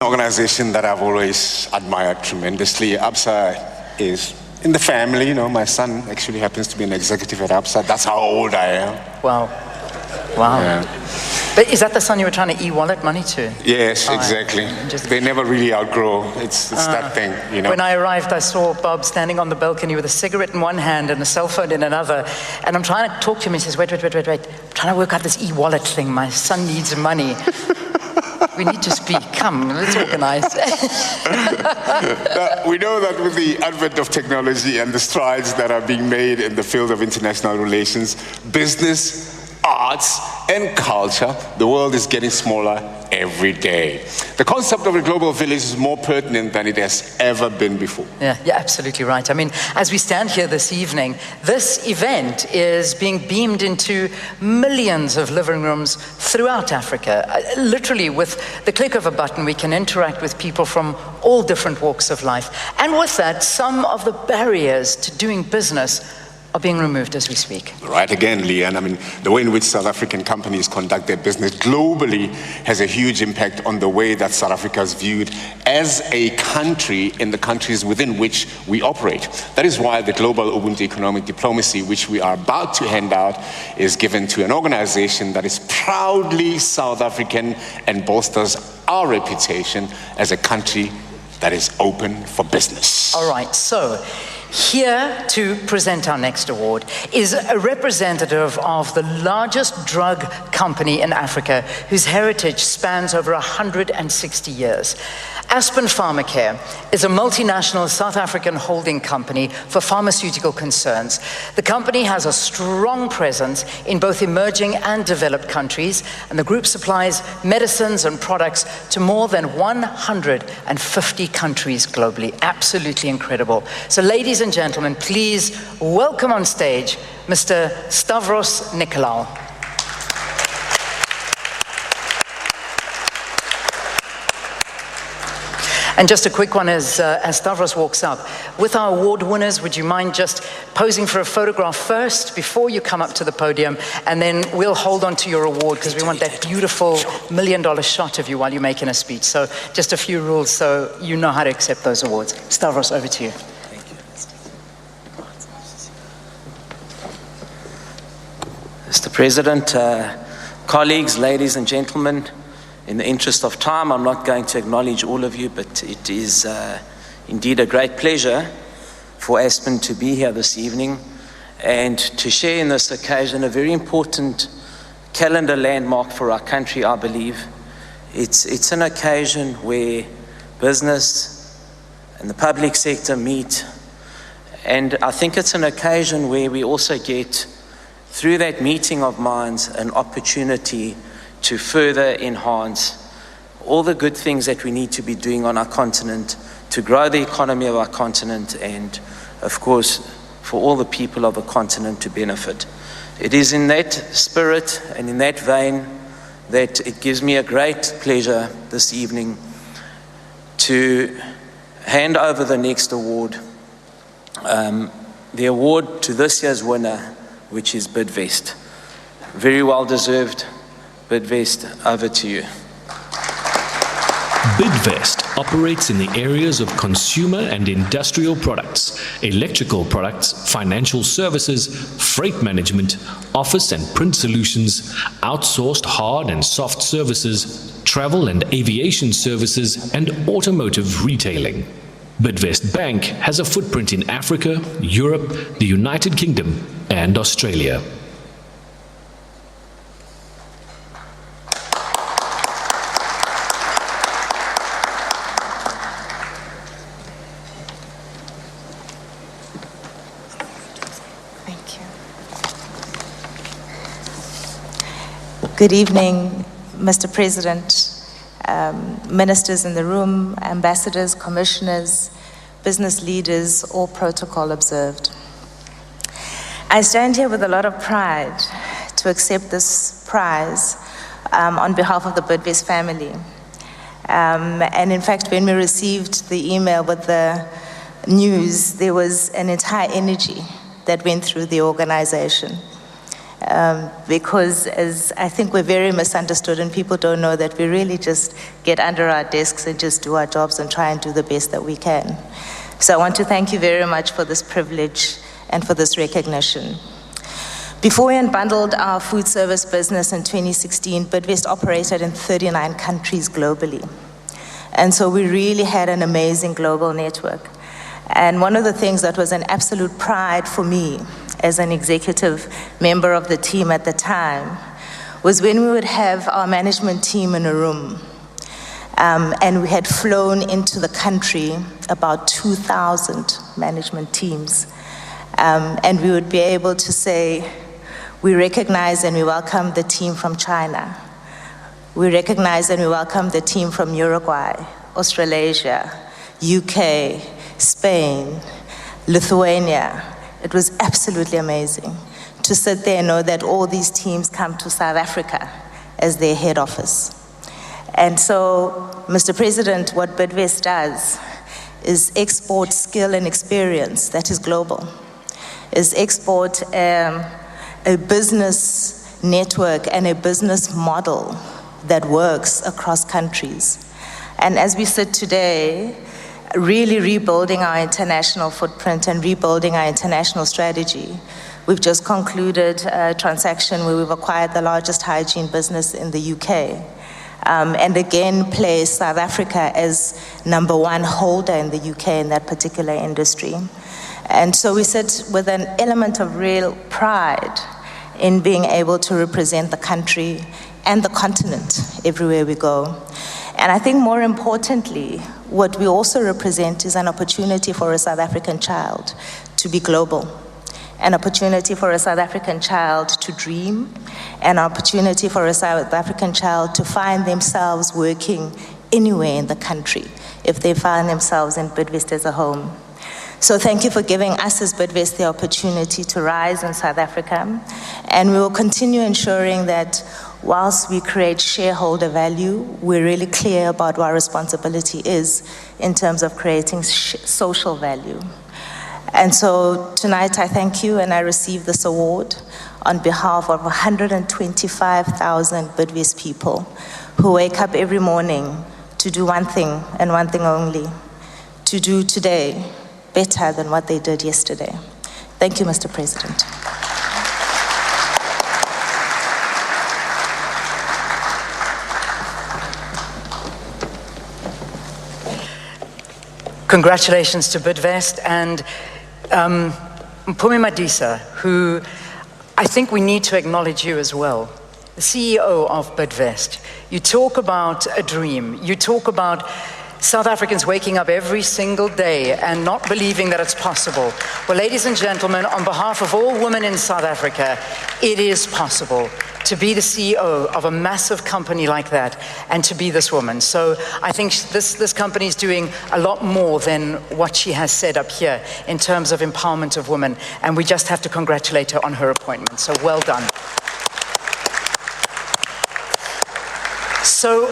organization that I've always admired tremendously. ABSA is in the family, you know. My son actually happens to be an executive at ABSA. That's how old I am. Wow. Wow. Yeah. But is that the son you were trying to e-wallet money to? Yes, exactly. They never really outgrow. It's that thing, you know. When I arrived, I saw Bob standing on the balcony with a cigarette in one hand and a cell phone in another. And I'm trying to talk to him. He says, wait. I'm trying to work out this e-wallet thing. My son needs money. We need to speak. Come, let's organize. We know that with the advent of technology and the strides that are being made in the field of international relations, business, arts, and culture, the world is getting smaller every day. The concept of a global village is more pertinent than it has ever been before. Yeah, you're absolutely right. I mean, as we stand here this evening, this event is being beamed into millions of living rooms throughout Africa. Literally, with the click of a button, we can interact with people from all different walks of life. And with that, some of the barriers to doing business are being removed as we speak. Right again, Leanne. I mean, the way in which South African companies conduct their business globally has a huge impact on the way that South Africa is viewed as a country in the countries within which we operate. That is why the Global Ubuntu Economic Diplomacy, which we are about to hand out, is given to an organization that is proudly South African and bolsters our reputation as a country that is open for business. All right, so here to present our next award is a representative of the largest drug company in Africa, whose heritage spans over 160 years. Aspen Pharma is a multinational South African holding company for pharmaceutical concerns. The company has a strong presence in both emerging and developed countries, and the group supplies medicines and products to more than 150 countries globally. Absolutely incredible. So ladies and gentlemen, please welcome on stage Mr. Stavros Nicolaou. And just a quick one as Stavros walks up. With our award winners, would you mind just posing for a photograph first before you come up to the podium, and then we'll hold on to your award because we want that beautiful $1 million shot of you while you're making a speech. So just a few rules so you know how to accept those awards. Stavros, over to you. Thank you. Mr. President, colleagues, ladies and gentlemen, in the interest of time, I'm not going to acknowledge all of you, but it is indeed a great pleasure for Aspen to be here this evening and to share in this occasion a very important calendar landmark for our country, I believe. It's an occasion where business and the public sector meet, and I think it's an occasion where we also get, through that meeting of minds, an opportunity to further enhance all the good things that we need to be doing on our continent, to grow the economy of our continent, and of course for all the people of the continent to benefit. It is in that spirit and in that vein that it gives me a great pleasure this evening to hand over the next award, the award to this year's winner, which is Bidvest. Very well deserved. Bidvest, over to you. Bidvest operates in the areas of consumer and industrial products, electrical products, financial services, freight management, office and print solutions, outsourced hard and soft services, travel and aviation services, and automotive retailing. Bidvest Bank has a footprint in Africa, Europe, the United Kingdom, and Australia. Good evening, Mr. President, ministers in the room, ambassadors, commissioners, business leaders, all protocol observed. I stand here with a lot of pride to accept this prize on behalf of the Bidvest family. And in fact, when we received the email with the news, there was an entire energy that went through the organization. because as I think we're very misunderstood and people don't know that we really just get under our desks and just do our jobs and try and do the best that we can. So I want to thank you very much for this privilege and for this recognition. Before we unbundled our food service business in 2016, Bidvest operated in 39 countries globally. And so we really had an amazing global network. And one of the things that was an absolute pride for me as an executive member of the team at the time was when we would have our management team in a room. And we had flown into the country about 2,000 management teams. And we would be able to say, we recognize and we welcome the team from China. We recognize and we welcome the team from Uruguay, Australasia, UK, Spain, Lithuania. It was absolutely amazing to sit there and know that all these teams come to South Africa as their head office. And so, Mr. President, what Bidvest does is export skill and experience that is global, is export a business network and a business model that works across countries. And as we sit today, really rebuilding our international footprint and rebuilding our international strategy, we've just concluded a transaction where we've acquired the largest hygiene business in the UK. And again, place South Africa as #1 holder in the UK in that particular industry. And so we sit with an element of real pride in being able to represent the country and the continent everywhere we go. And I think more importantly, what we also represent is an opportunity for a South African child to be global, an opportunity for a South African child to dream, an opportunity for a South African child to find themselves working anywhere in the country if they find themselves in Bidvest as a home. So thank you for giving us as Bidvest the opportunity to rise in South Africa, and we will continue ensuring that whilst we create shareholder value, we're really clear about what our responsibility is in terms of creating social value. And so tonight I thank you, and I receive this award on behalf of 125,000 Bidvest people who wake up every morning to do one thing and one thing only, to do today better than what they did yesterday. Thank you, Mr. President. Congratulations to Bidvest and Mpumi Madisa, who I think we need to acknowledge you as well. The CEO of Bidvest. You talk about a dream. You talk about South Africans waking up every single day and not believing that it's possible. Well, ladies and gentlemen, on behalf of all women in South Africa, it is possible to be the CEO of a massive company like that and to be this woman. So I think this company is doing a lot more than what she has said up here in terms of empowerment of women, and we just have to congratulate her on her appointment. So well done. So